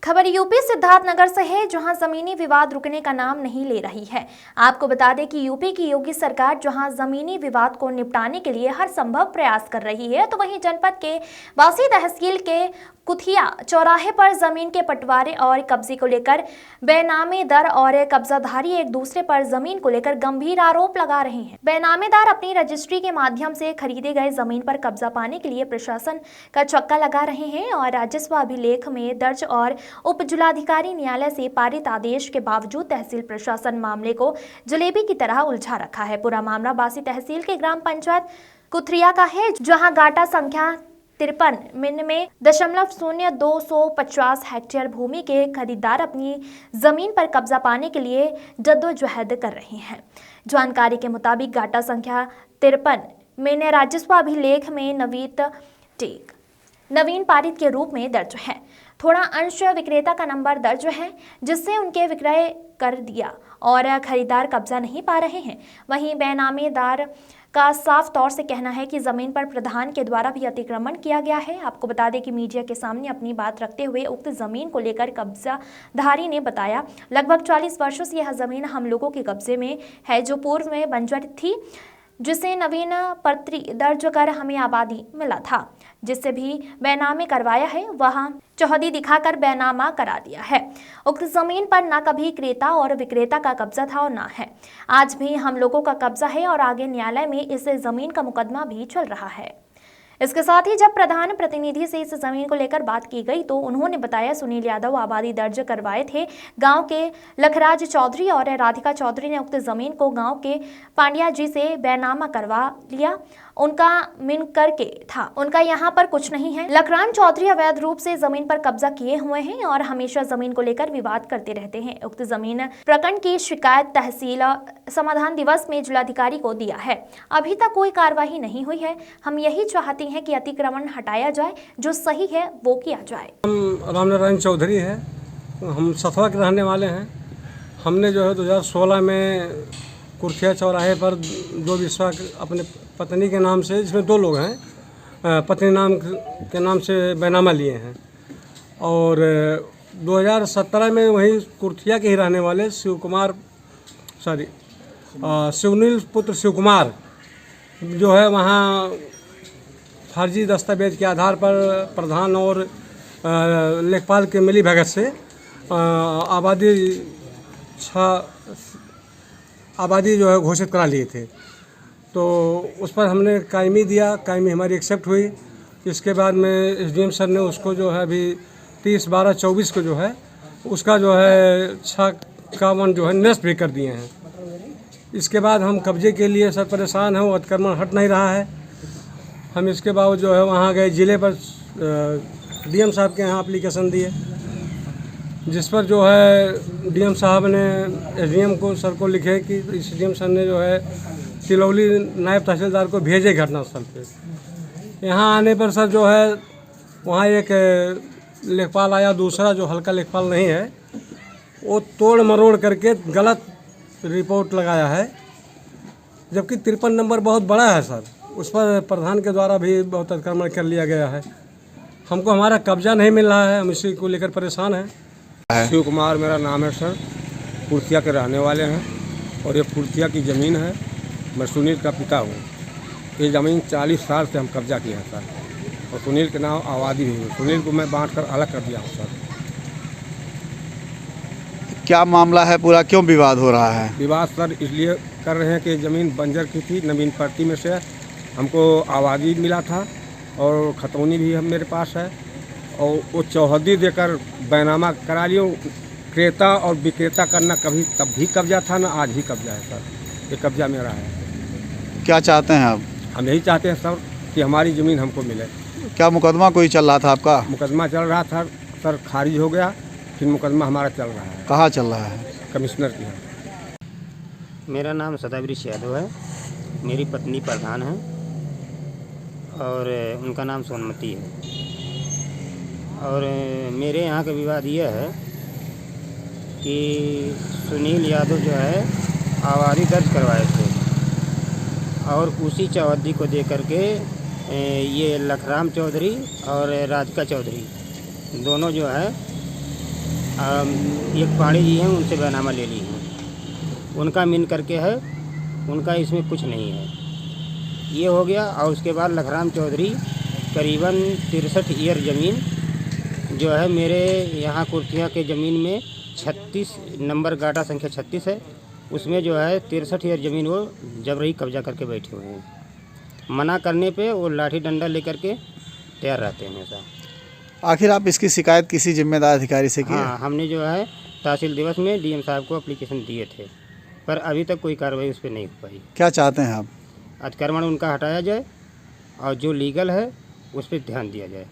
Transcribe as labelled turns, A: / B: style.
A: खबर यूपी सिद्धार्थनगर से है, जहां जमीनी विवाद रुकने का नाम नहीं ले रही है। आपको बता दें कि यूपी की योगी सरकार जहां जमीनी विवाद को निपटाने के लिए हर संभव प्रयास कर रही है, तो वहीं जनपद के वासी तहसील के कुथिया चौराहे पर जमीन के बंटवारे और कब्जे को लेकर बेनामेदार और कब्जाधारी एक दूसरे पर जमीन को लेकर गंभीर आरोप लगा रहे हैं। बेनामेदार अपनी रजिस्ट्री के माध्यम से खरीदे गए जमीन पर कब्जा पाने के लिए प्रशासन का चक्का लगा रहे हैं और राजस्व अभिलेख में दर्ज और उप जिलाधिकारी न्यायालय से पारित आदेश के बावजूद तहसील प्रशासन मामले को जलेबी की तरह उलझा रखा है। पूरा मामला बासी तहसील के ग्राम पंचायत कुथरिया का है, जहां गाटा संख्या 53 में 0.0250 हेक्टेयर भूमि के खरीदार अपनी जमीन पर कब्जा पाने के लिए जद्दोजहद कर रहे हैं। जानकारी के मुताबिक गाटा संख्या 53 में राजस्व अभिलेख में नवीन पारित के रूप में दर्ज है। थोड़ा अंश विक्रेता का नंबर दर्ज है, जिससे उनके विक्रय कर दिया और खरीदार कब्जा नहीं पा रहे हैं। वहीं बेनामेदार का साफ तौर से कहना है कि जमीन पर प्रधान के द्वारा भी अतिक्रमण किया गया है। आपको बता दें कि मीडिया के सामने अपनी बात रखते हुए उक्त जमीन को लेकर कब्जाधारी ने बताया, लगभग 40 वर्षों से यह जमीन हम लोगों के कब्जे में है, जो पूर्व में बंजर थी, जिसे नवीन पत्री दर्ज कर हमें आबादी मिला था, जिससे भी बेनामे करवाया है, वहां चौहदी दिखाकर बेनामा करा दिया है। उक्त जमीन पर न कभी क्रेता और विक्रेता का कब्जा था और न है। आज भी हम लोगों का कब्जा है और आगे न्यायालय में इस जमीन का मुकदमा भी चल रहा है। इसके साथ ही जब प्रधान प्रतिनिधि से इस जमीन को लेकर बात की गई तो उन्होंने बताया, सुनील यादव आबादी दर्ज करवाए थे। गांव के लखराज चौधरी और राधिका चौधरी ने उक्त जमीन को गांव के पांड्या जी से बेनामा करवा लिया। उनका मिन करके था, उनका यहाँ पर कुछ नहीं है। लखराज चौधरी अवैध रूप से जमीन पर कब्जा किए हुए हैं और हमेशा जमीन को लेकर विवाद करते रहते हैं। उक्त जमीन प्रकरण की शिकायत तहसील समाधान दिवस में जिलाधिकारी को दिया है। अभी तक कोई कार्रवाई नहीं हुई है। हम यही चाहते हैं कि अतिक्रमण हटाया जाए, जो सही है वो किया जाए।
B: हम रामनारायण चौधरी है, हम सथवा के रहने वाले हैं। हमने जो है 2016 में कुर्थिया चौराहे पर दो विश्वा अपने पत्नी के नाम से, जिसमें 2 लोग हैं, पत्नी नाम के नाम से बैनामा लिए हैं। और 2017 में वही कुर्थिया के ही रहने वाले शिवनील पुत्र शिव कुमार जो है, वहाँ फर्जी दस्तावेज के आधार पर प्रधान और लेखपाल के मिली भगत से आबादी जो है घोषित करा लिए थे। तो उस पर हमने कायमी दिया, कायमी हमारी एक्सेप्ट हुई। इसके बाद में एसडीएम सर ने उसको जो है अभी 30/12/24 को जो है उसका जो है 6 जो है निरस्त भी कर दिए हैं। इसके बाद हम कब्जे के लिए सर परेशान हैं, वो अतिक्रमण हट नहीं रहा है। हम इसके बाद जो है वहाँ गए, ज़िले पर डीएम साहब के यहाँ एप्लीकेशन दिए, जिस पर जो है डीएम साहब ने एसडीएम को सर को लिखे कि एसडीएम सर ने जो है तिलौली नायब तहसीलदार को भेजे घटनास्थल पे। यहाँ आने पर सर जो है वहाँ एक लेखपाल आया, दूसरा जो हल्का लेखपाल नहीं है, वो तोड़ मरोड़ करके गलत रिपोर्ट लगाया है, जबकि 53 नंबर बहुत बड़ा है सर। उस पर प्रधान के द्वारा भी बहुत अतिक्रमण कर लिया गया है। हमको हमारा कब्जा नहीं मिल रहा है, हम इसी को लेकर परेशान हैं।
C: शिव कुमार मेरा नाम है सर, कुर्थिया के रहने वाले हैं और ये कुर्थिया की ज़मीन है। मैं सुनील का पिता हूँ। ये ज़मीन 40 साल से हम कब्जा किए हैं सर, और सुनील के नाम आबादी भी है। सुनील को मैं बांट कर अलग कर दिया हूँ सर।
D: क्या मामला है पूरा, क्यों विवाद हो रहा है?
C: विवाद सर इसलिए कर रहे हैं कि ज़मीन बंजर की थी, नवीन पट्टी में से हमको आबादी मिला था और खतौनी भी हम मेरे पास है, और वो चौहदी देकर बैनामा करा लियो। क्रेता और विक्रेता करना कभी तब भी कब्जा था ना, आज भी कब्जा है सर। ये कब्जा मेरा है।
D: क्या चाहते हैं आप?
C: हम यही चाहते हैं सर कि हमारी ज़मीन हमको मिले।
D: क्या मुकदमा कोई चल रहा था आपका?
C: मुकदमा चल रहा था सर, खारिज हो गया, फिर मुकदमा हमारा चल रहा है।
D: कहाँ चल रहा है?
C: कमिश्नर की है।
E: मेरा नाम सदावृष यादव है, मेरी पत्नी प्रधान है और उनका नाम सोनमती है। और मेरे यहाँ का विवाद यह है कि सुनील यादव जो है आबादी दर्ज करवाए थे और उसी चौहदी को दे करके ये लखराम चौधरी और राधिका चौधरी दोनों जो है एक पहाड़ी जी हैं, उनसे बैनामा ले ली हैं। उनका मिन करके है, उनका इसमें कुछ नहीं है। ये हो गया। और उसके बाद लखराम चौधरी करीबन 63 ईयर ज़मीन जो है मेरे यहाँ कुर्थिया के ज़मीन में 36 नंबर गाटा संख्या 36 है, उसमें जो है 63 ईयर ज़मीन वो जबरई कब्जा करके बैठे हुए हैं। मना करने पे वो लाठी डंडा लेकर के तैयार रहते हैं हमेशा।
D: आखिर आप इसकी शिकायत किसी जिम्मेदार अधिकारी से की है?
E: हाँ, हमने जो है तहसील दिवस में डीएम साहब को एप्लीकेशन दिए थे, पर अभी तक कोई कार्रवाई उस पर नहीं हो पाई।
D: क्या चाहते हैं आप?
E: अतिक्रमण उनका हटाया जाए और जो लीगल है उस पर ध्यान दिया जाए।